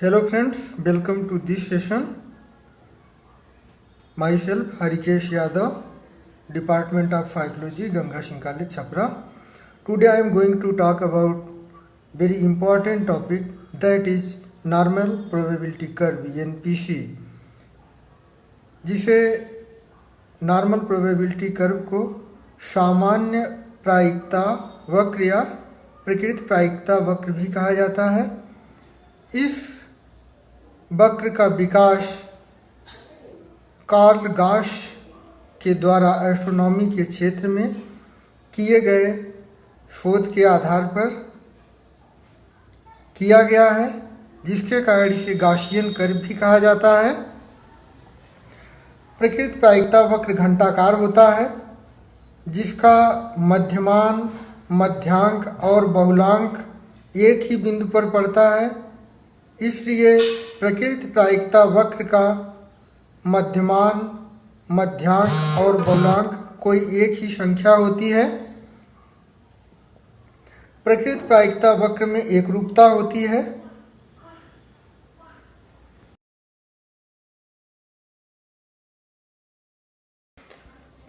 Hello friends, welcome to this session. Myself Harikesh Yadav, Department of Psychology, Ganga Singh College, Chhapra. Today I am going to talk about very important topic, that is normal probability curve (NPC), जिसे normal probability curve को सामान्य प्रायिकता वक्र या प्रकृत प्रायिकता वक्र भी कहा जाता है। इस वक्र का विकास कार्ल गॉस के द्वारा एस्ट्रोनॉमी के क्षेत्र में किए गए शोध के आधार पर किया गया है, जिसके कारण इसे गॉसियन कर्व भी कहा जाता है। प्रकृत प्रायिकता वक्र घंटाकार होता है, जिसका मध्यमान, मध्यांक और बहुलांक एक ही बिंदु पर पड़ता है। इसलिए प्रकृत प्रायिकता वक्र का मध्यमान, मध्यांक और बहुलांक कोई एक ही संख्या होती है। प्रकृत प्रायिकता वक्र में एकरूपता होती है।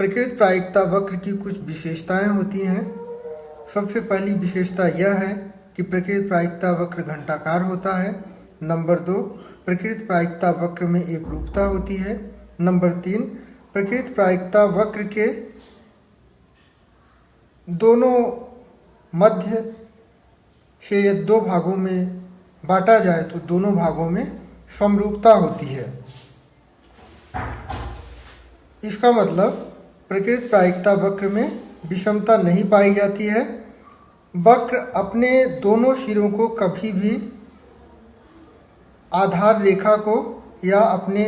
प्रकृत प्रायिकता वक्र की कुछ विशेषताएं होती हैं। सबसे पहली विशेषता यह है कि प्रकृत प्रायिकता वक्र घंटाकार होता है। नंबर 2, प्रकृत प्रायिकता वक्र में एकरूपता होती है। नंबर 3, प्रकृत प्रायिकता वक्र के दोनों मध्य से यदि दो भागों में बांटा जाए तो दोनों भागों में समरूपता होती है। इसका मतलब प्रकृत प्रायिकता वक्र में विषमता नहीं पाई जाती है। वक्र अपने दोनों सिरों को कभी भी आधार रेखा को या अपने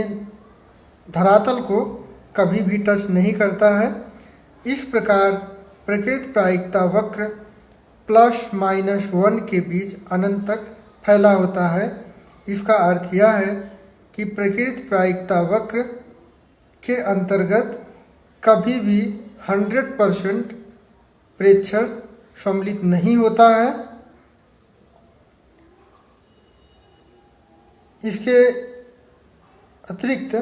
धरातल को कभी भी टच नहीं करता है। इस प्रकार प्रकृत प्रायिकता वक्र ±1 के बीच अनंत तक फैला होता है। इसका अर्थ यह है कि प्रकृत प्रायिकता वक्र के अंतर्गत कभी भी 100% प्रेक्षण सम्मिलित नहीं होता है। इसके अतिरिक्त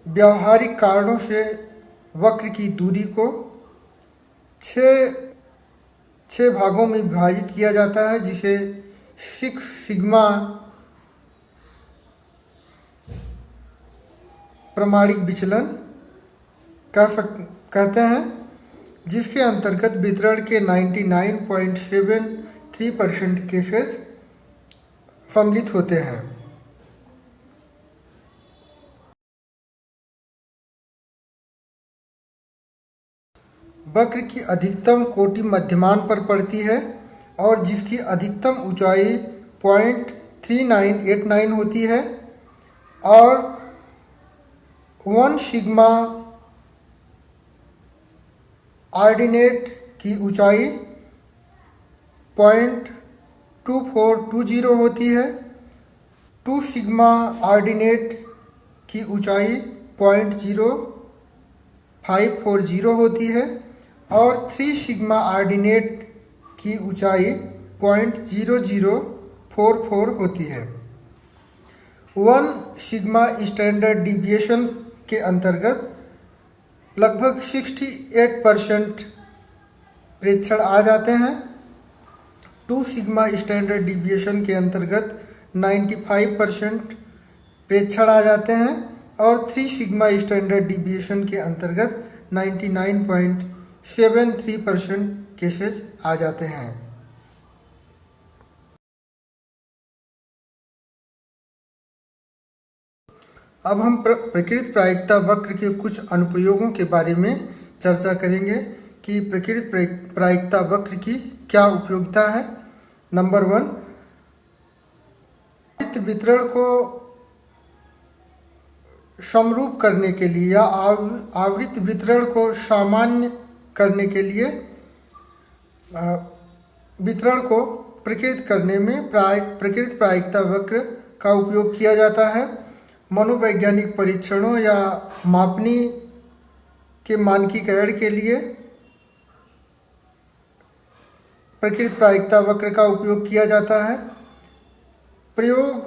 व्यावहारिक कारणों से वक्र की दूरी को 6 भागों में विभाजित किया जाता है, जिसे 6 सिग्मा प्रमाणिक विचलन कहते हैं, जिसके अंतर्गत वितरण के 99.73% केसेस सम्मिलित होते हैं। वक्र की अधिकतम कोटि मध्यमान पर पड़ती है और जिसकी अधिकतम ऊंचाई 0.3989 होती है और 1 सिग्मा ऑर्डिनेट की ऊंचाई 0.2420 होती है। 2 सिग्मा ऑर्डिनेट की ऊंचाई 0.0540 होती है और 3 सिग्मा ऑर्डिनेट की ऊंचाई 0.0044 होती है। 1 सिग्मा स्टैंडर्ड डिविएशन के अंतर्गत लगभग 68% प्रेक्षण आ जाते हैं। 2 सिग्मा स्टैंडर्ड डिविएशन के अंतर्गत 95% प्रेक्षण आ जाते हैं और 3 सिग्मा स्टैंडर्ड डिविएशन के अंतर्गत 99.73% केसेस आ जाते हैं। अब हम प्रकृत प्रायिकता वक्र के कुछ अनुप्रयोगों के बारे में चर्चा करेंगे कि प्रकृत प्रायिकता वक्र की क्या उपयोगिता है। नंबर 1, वितरण को समरूप करने के लिए या आवृत्त वितरण को सामान्य करने के लिए वितरण को प्रकृत करने में प्रकृत प्रायिकता वक्र का उपयोग किया जाता है। मनोवैज्ञानिक परीक्षणों या मापनी के मानकीकरण के लिए प्रकृत प्रायिकता वक्र का उपयोग किया जाता है। प्रयोग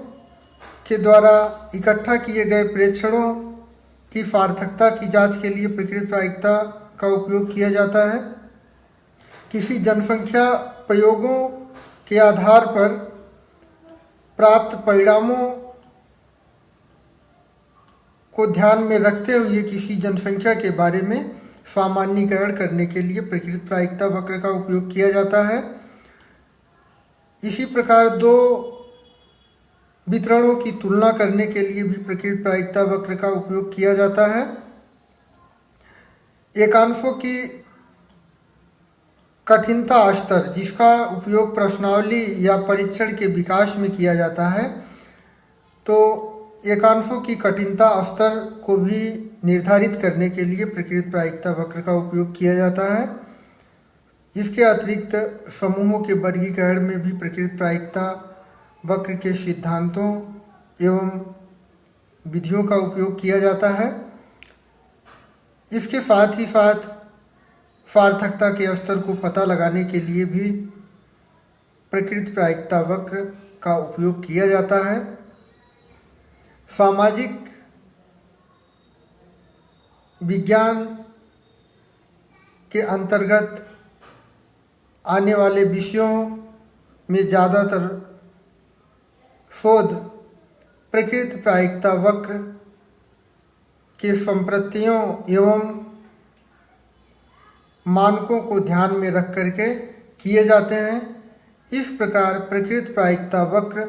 के द्वारा इकट्ठा किए गए प्रेक्षणों की सार्थकता की जांच के लिए प्रकृति प्रायिकता का उपयोग किया जाता है। किसी जनसंख्या प्रयोगों के आधार पर प्राप्त परिणामों को ध्यान में रखते हुए किसी जनसंख्या के बारे में सामान्यीकरण करने के लिए प्रकृति प्रायिकता वक्र का उपयोग किया जाता है। इसी प्रकार दो वितरणों की तुलना करने के लिए भी प्रकृति प्रायिकता वक्र का उपयोग किया जाता है। एकांशों की कठिनता स्तर जिसका उपयोग प्रश्नावली या परीक्षण के विकास में किया जाता है, तो एकांशों की कठिनता स्तर को भी निर्धारित करने के लिए प्रकृति प्रायिकता वक्र का उपयोग किया जाता है। इसके अतिरिक्त समूहों के वर्गीकरण में भी प्रकृति प्रायिकता वक्र के सिद्धांतों एवं विधियों का उपयोग किया जाता है। इसके साथ ही साथ सार्थकता के स्तर को पता लगाने के लिए भी प्रकृति प्रायिकता वक्र का उपयोग किया जाता है। सामाजिक विज्ञान के अंतर्गत आने वाले विषयों में ज़्यादातर शोध प्रकृति प्रायिकता वक्र के संप्रतियों एवं मानकों को ध्यान में रख करके किए जाते हैं। इस प्रकार प्रकृति प्रायिकता वक्र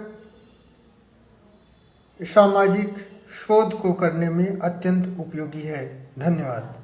सामाजिक शोध को करने में अत्यंत उपयोगी है। धन्यवाद।